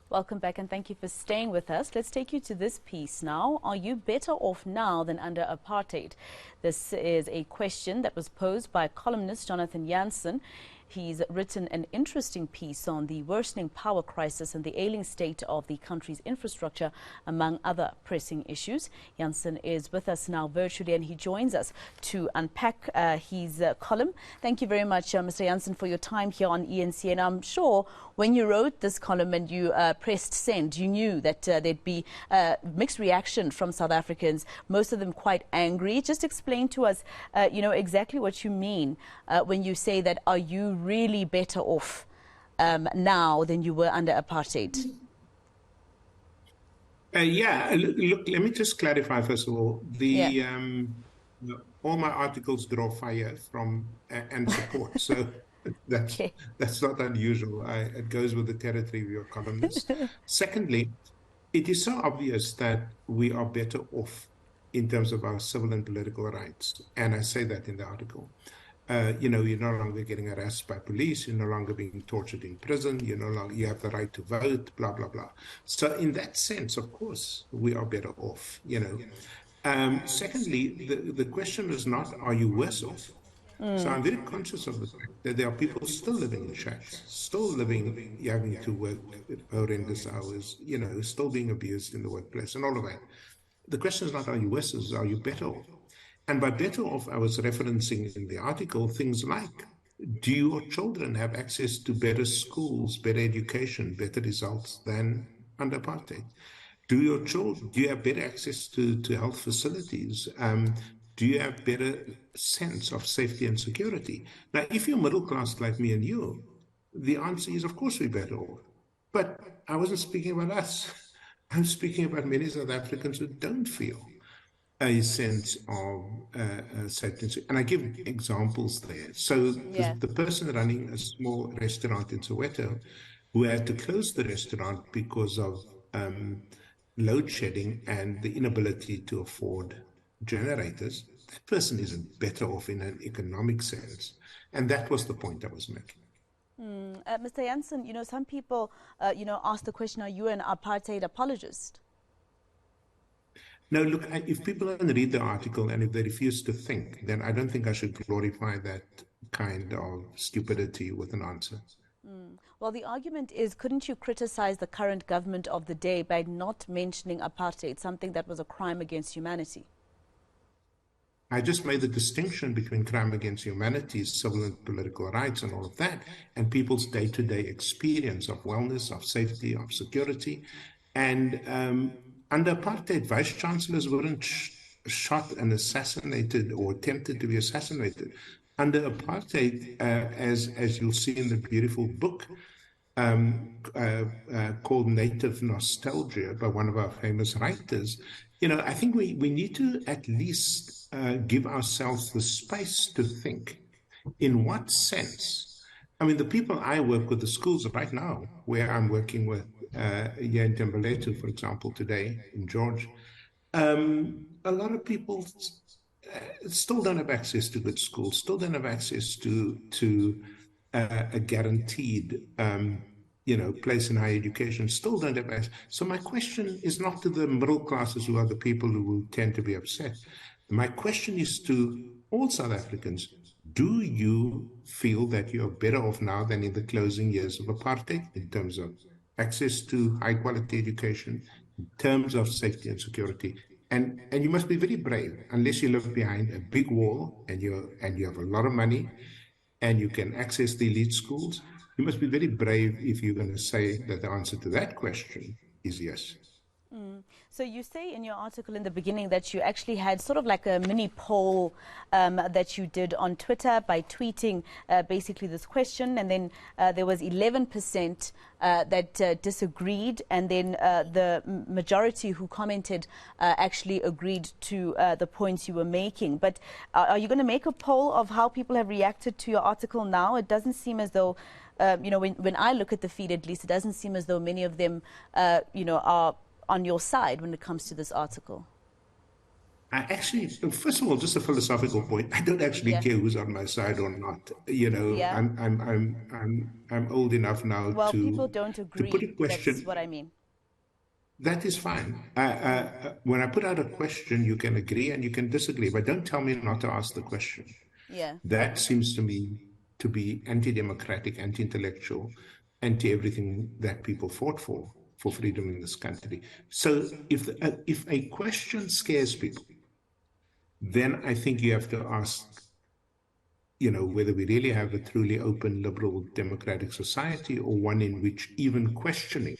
Welcome back and thank you for staying with us. Let's take you to this piece now. Are you better off now than under apartheid? This is a question that was posed by columnist Jansen. He's written an interesting piece on the worsening power crisis and the ailing state of the country's infrastructure, among other pressing issues. Jansen is with us now virtually and he joins us to unpack his column. Thank you very much, Mr. Jansen, for your time here on eNCA. And I'm sure when you wrote this column and you pressed send, you knew that there'd be mixed reaction from South Africans, most of them quite angry. Just explain to us, exactly what you mean when you say that are you really better off now than you were under apartheid? Look, let me just clarify first of all. All my articles draw fire from and support, so that's not unusual. It goes with the territory of your columnist. Secondly, it is so obvious that we are better off in terms of our civil and political rights, and I say that in the article. You're no longer getting harassed by police, you're no longer being tortured in prison, you have the right to vote, blah, blah, blah. So in that sense, of course, we are better off, Secondly, the question is not, are you worse off? So I'm very conscious of the fact that there are people still living in shacks, still living, having to work horrendous hours, still being abused in the workplace and all of that. The question is not, are you worse off, are you better off? And by better off, I was referencing in the article things like, do your children have access to better schools, better education, better results than under apartheid? Do you have better access to health facilities? Do you have better sense of safety and security? Now, if you're middle class like me and you, the answer is, of course, we're better off. But I wasn't speaking about us. I'm speaking about many South Africans who don't feel a sense of safety. And I give examples there. So the person running a small restaurant in Soweto who had to close the restaurant because of load shedding and the inability to afford generators, that person isn't better off in an economic sense. And that was the point I was making. Mr. Jansen, some people, ask the question, are you an apartheid apologist? No, look, if people don't read the article and if they refuse to think, then I don't think I should glorify that kind of stupidity with an answer. Well, the argument is, couldn't you criticize the current government of the day by not mentioning apartheid, something that was a crime against humanity? I just made the distinction between crime against humanity, civil and political rights and all of that, and people's day-to-day experience of wellness, of safety, of security. And under apartheid, vice-chancellors weren't shot and assassinated or attempted to be assassinated. Under apartheid, as you'll see in the beautiful book called Native Nostalgia by one of our famous writers, I think we need to at least give ourselves the space to think in what sense. I mean, the people I work with, the schools right now, where I'm working with here in Tembeletu, for example, today in George, a lot of people still don't have access to good schools, still don't have access to a guaranteed place in higher education, still don't have access. So my question is not to the middle classes who are the people who will tend to be upset. My question is to all South Africans. Do you feel that you're better off now than in the closing years of apartheid in terms of access to high quality education, in terms of safety and security? And you must be very brave unless you live behind a big wall and you have a lot of money and you can access the elite schools. You must be very brave if you're going to say that the answer to that question is yes. So you say in your article in the beginning that you actually had sort of like a mini poll that you did on Twitter by tweeting basically this question, and then there was 11% that disagreed, and then the majority who commented actually agreed to the points you were making. But are you going to make a poll of how people have reacted to your article now? It doesn't seem as though, when I look at the feed, at least, it doesn't seem as though many of them, are on your side when it comes to this article. I actually, first of all, just a philosophical point. I don't actually Yeah. care who's on my side or not. You know, Yeah. I'm old enough now Well, people to don't put agree. a That's question. what I mean. That is fine. Mm. When I put out a question, you can agree and you can disagree, but don't tell me not to ask the question. Yeah. That seems to me to be anti-democratic, anti-intellectual, anti-everything that people fought for freedom in this country. So if a question scares people, then I think you have to ask, you know, whether we really have a truly open, liberal, democratic society or one in which even questioning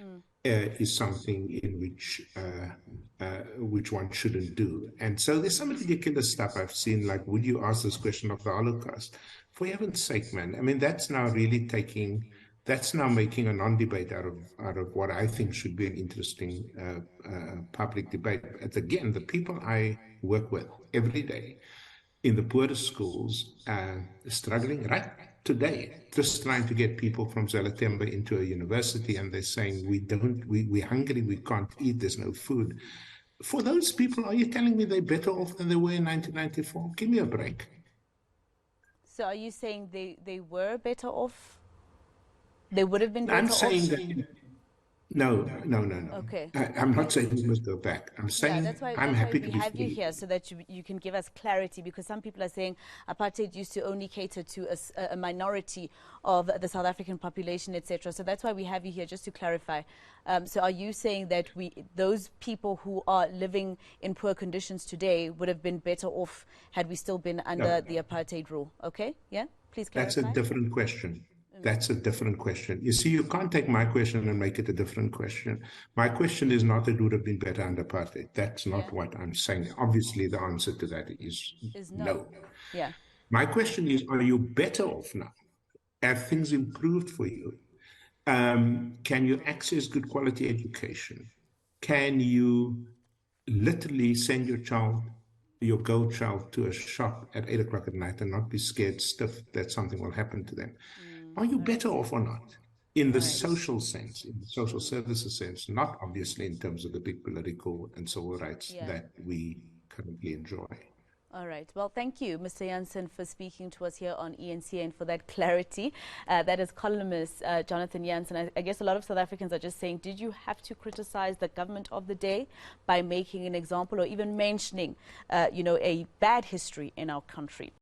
Mm. is something in which one shouldn't do. And so there's some ridiculous stuff I've seen, like, would you ask this question of the Holocaust? For heaven's sake, man. I mean, that's now making a non-debate out of what I think should be an interesting public debate. And again, the people I work with every day in the poorest schools struggling right today, just trying to get people from Zalatemba into a university, and they're saying, we're hungry, we can't eat, there's no food. For those people, are you telling me they're better off than they were in 1994? Give me a break. So are you saying they were better off? They would have been I'm better off? saying that no, no, no, no. Okay. I'm Okay. not saying we must go back. I'm Yeah, saying I'm that's why happy to we be have you free. here so that you can give us clarity, because some people are saying apartheid used to only cater to a minority of the South African population, etc. So that's why we have you here, just to clarify. So are you saying that those people who are living in poor conditions today would have been better off had we still been under No, the apartheid rule? Okay, yeah, please that's a clarify. different question. That's a different question. You see, you can't take my question and make it a different question. My question is not that it would have been better under apartheid. That's Yeah, not what I'm saying. Obviously, the answer to that is is no. no. Yeah. My question is, are you better off now? Have things improved for you? Can you access good quality education? Can you literally send your child, your girl child, to a shop at 8 o'clock at night and not be scared stiff that something will happen to them? Are you All right. better off or not? In All the right. social sense, in the social services sense, not obviously in terms of the big political and civil rights Yeah. that we currently enjoy. All right. Well, thank you, Mr. Jansen, for speaking to us here on eNCA and for that clarity. That is columnist Jonathan Jansen. I guess a lot of South Africans are just saying, did you have to criticize the government of the day by making an example or even mentioning, a bad history in our country?